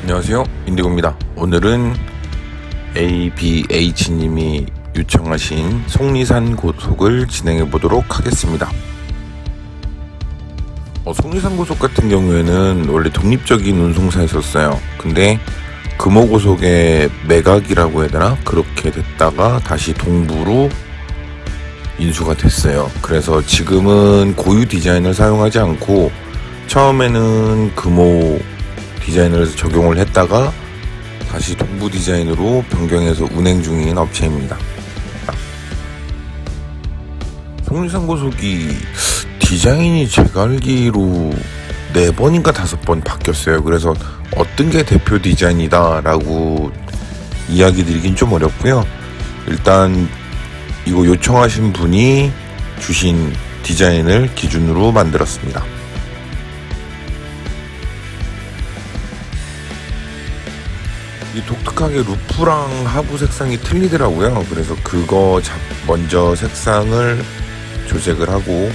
안녕하세요, 인디고입니다. 오늘은 ABH님이 요청하신 속리산 고속을 진행해 보도록 하겠습니다. 속리산 고속 같은 경우에는 원래 독립적인 운송사였었어요. 근데 금호고속의 매각이라고 해야 되나? 그렇게 됐다가 다시 동부로 인수가 됐어요. 그래서 지금은 고유 디자인을 사용하지 않고 처음에는 금호 디자인을 적용을 했다가 다시 동부 디자인으로 변경해서 운행 중인 업체입니다. 속리산 고속이 디자인이 제가 알기로 4번인가 5번 바뀌었어요. 그래서 어떤 게 대표 디자인이다 라고 이야기 드리긴 좀 어렵고요. 일단 이거 요청하신 분이 주신 디자인을 기준으로 만들었습니다. 이 독특하게 루프랑 하부 색상이 틀리더라고요. 그래서 그거 먼저 색상을 조색을 하고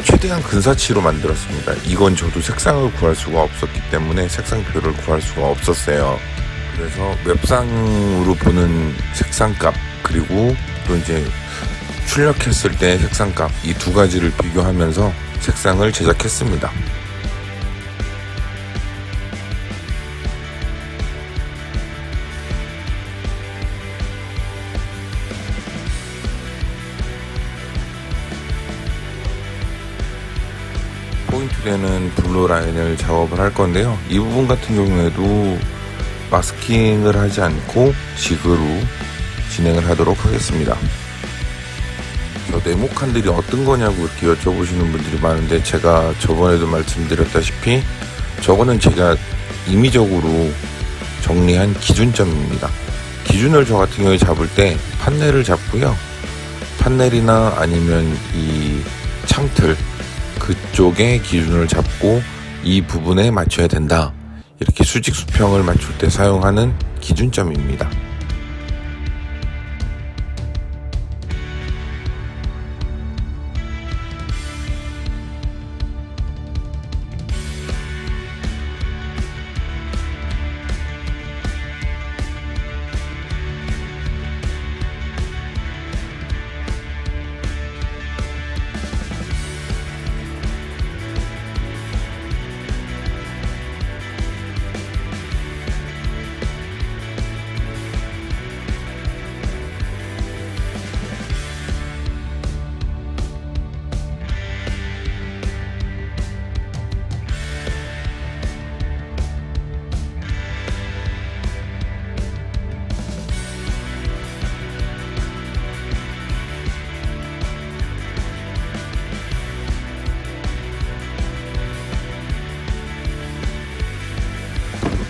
최대한 근사치로 만들었습니다. 이건 저도 색상을 구할 수가 없었기 때문에 색상표를 구할 수가 없었어요. 그래서 웹상으로 보는 색상값 그리고 또 이제 출력했을 때 색상값 이 두 가지를 비교하면서 색상을 제작했습니다. 포인트 되는 블루 라인을 작업을 할 건데요. 이 부분 같은 경우에도 마스킹을 하지 않고 직으로 진행을 하도록 하겠습니다. 네모칸들이 어떤 거냐고 이렇게 여쭤보시는 분들이 많은데 제가 저번에도 말씀드렸다시피 저거는 제가 임의적으로 정리한 기준점입니다. 기준을 저 같은 경우에 잡을 때 판넬을 잡고요. 판넬이나 아니면 이 창틀 그쪽에 기준을 잡고 이 부분에 맞춰야 된다. 이렇게 수직 수평을 맞출 때 사용하는 기준점입니다.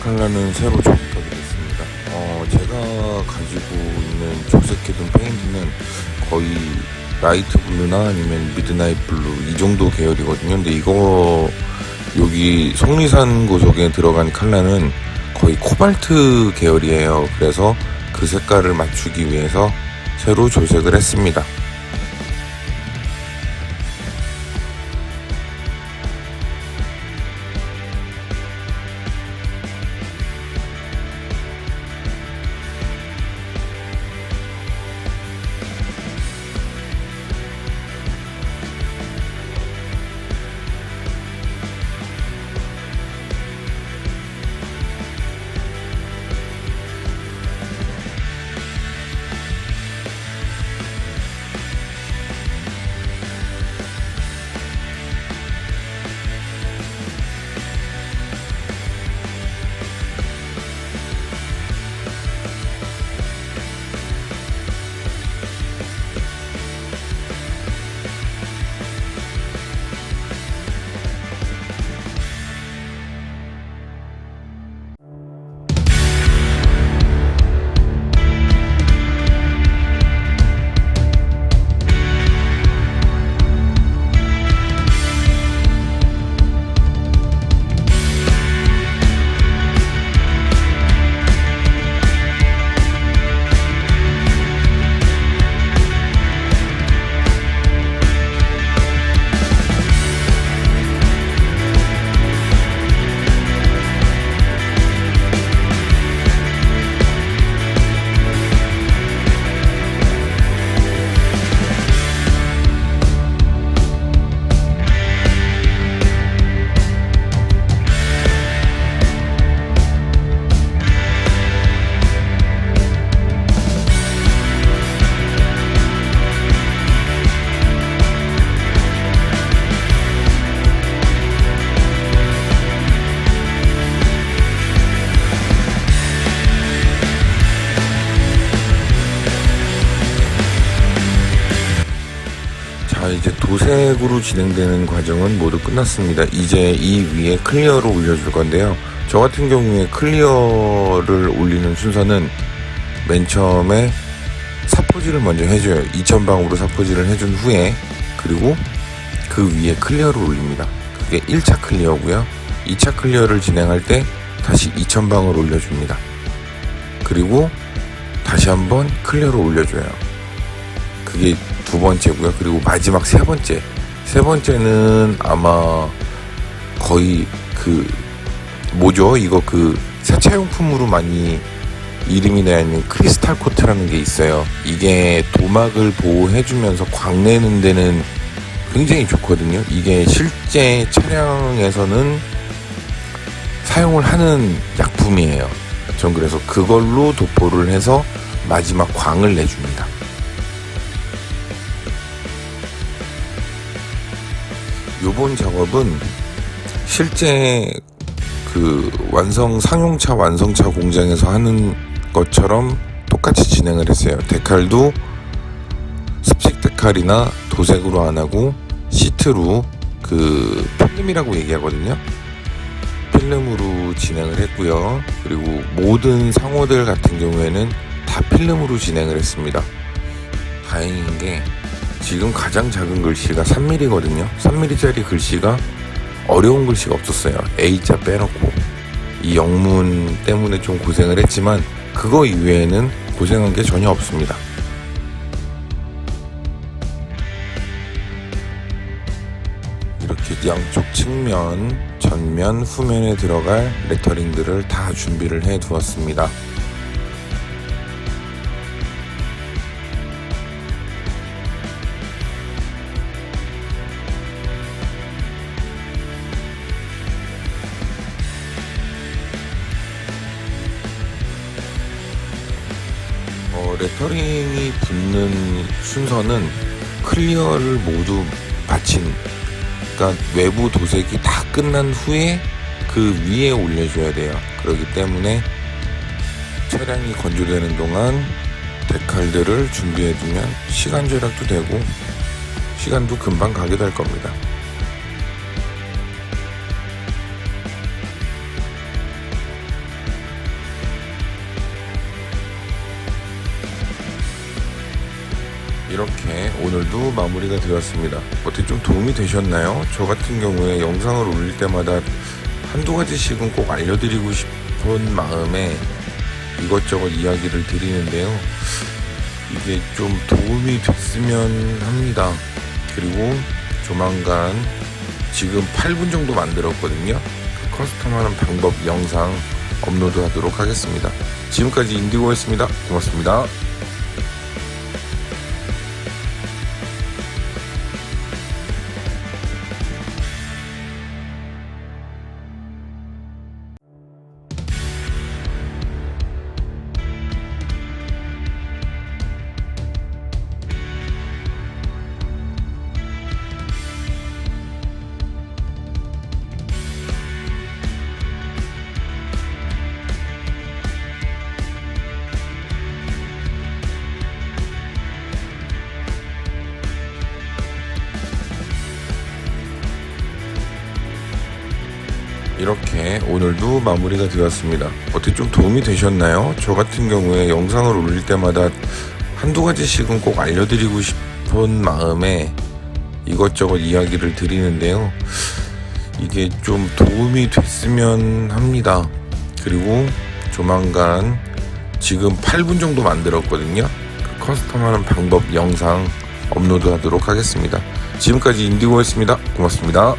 컬러는 새로 조립하게 됐습니다. 제가 가지고 있는 조색해둔 페인트는 거의 라이트 블루나 아니면 미드나잇 블루 이 정도 계열이거든요. 근데 이거 여기 속리산 고속에 들어간 컬러는 거의 코발트 계열이에요. 그래서 그 색깔을 맞추기 위해서 새로 조색을 했습니다. 도색으로 진행되는 과정은 모두 끝났습니다. 이제 이 위에 클리어를 올려줄 건데요. 저 같은 경우에 클리어를 올리는 순서는 맨 처음에 사포질을 먼저 해줘요. 2000방으로 사포질을 해준 후에, 그리고 그 위에 클리어를 올립니다. 그게 1차 클리어고요. 2차 클리어를 진행할 때 다시 2000방을 올려줍니다. 그리고 다시 한번 클리어를 올려줘요. 그게 두 번째고요. 그리고 마지막 세 번째는 아마 거의 이거 세차용품으로 많이 이름이 나 있는 크리스탈 코트라는 게 있어요. 이게 도막을 보호해주면서 광내는 데는 굉장히 좋거든요. 이게 실제 차량에서는 사용을 하는 약품이에요. 전 그래서 그걸로 도포를 해서 마지막 광을 내줍니다. 요번 작업은 실제 상용차 완성차 공장에서 하는 것처럼 똑같이 진행을 했어요. 데칼도 습식 데칼이나 도색으로 안 하고 시트로 필름이라고 얘기하거든요. 필름으로 진행을 했고요. 그리고 모든 상호들 같은 경우에는 다 필름으로 진행을 했습니다. 다행인 게 지금 가장 작은 글씨가 3mm거든요. 3mm짜리 글씨가 어려운 글씨가 없었어요. A자 빼놓고. 이 영문 때문에 좀 고생을 했지만 그거 이외에는 고생한 게 전혀 없습니다. 이렇게 양쪽 측면, 전면, 후면에 들어갈 레터링들을 다 준비를 해 두었습니다. 레터링이 붙는 순서는 클리어를 모두 마친, 그러니까 외부 도색이 다 끝난 후에 그 위에 올려줘야 돼요. 그렇기 때문에 차량이 건조되는 동안 데칼들을 준비해두면 시간 절약도 되고 시간도 금방 가게 될 겁니다. 이렇게 오늘도 마무리가 되었습니다. 어떻게 좀 도움이 되셨나요? 저 같은 경우에 영상을 올릴 때마다 한두 가지씩은 꼭 알려드리고 싶은 마음에 이것저것 이야기를 드리는데요. 이게 좀 도움이 됐으면 합니다. 그리고 조만간 지금 8분 정도 만들었거든요. 커스텀하는 방법 영상 업로드 하도록 하겠습니다. 지금까지 인디고였습니다. 고맙습니다. 이렇게 오늘도 마무리가 되었습니다. 어떻게 좀 도움이 되셨나요? 저 같은 경우에 영상을 올릴 때마다 한두 가지씩은 꼭 알려드리고 싶은 마음에 이것저것 이야기를 드리는데요. 이게 좀 도움이 됐으면 합니다. 그리고 조만간 지금 8분 정도 만들었거든요. 커스텀하는 방법 영상 업로드 하도록 하겠습니다. 지금까지 인디고였습니다. 고맙습니다.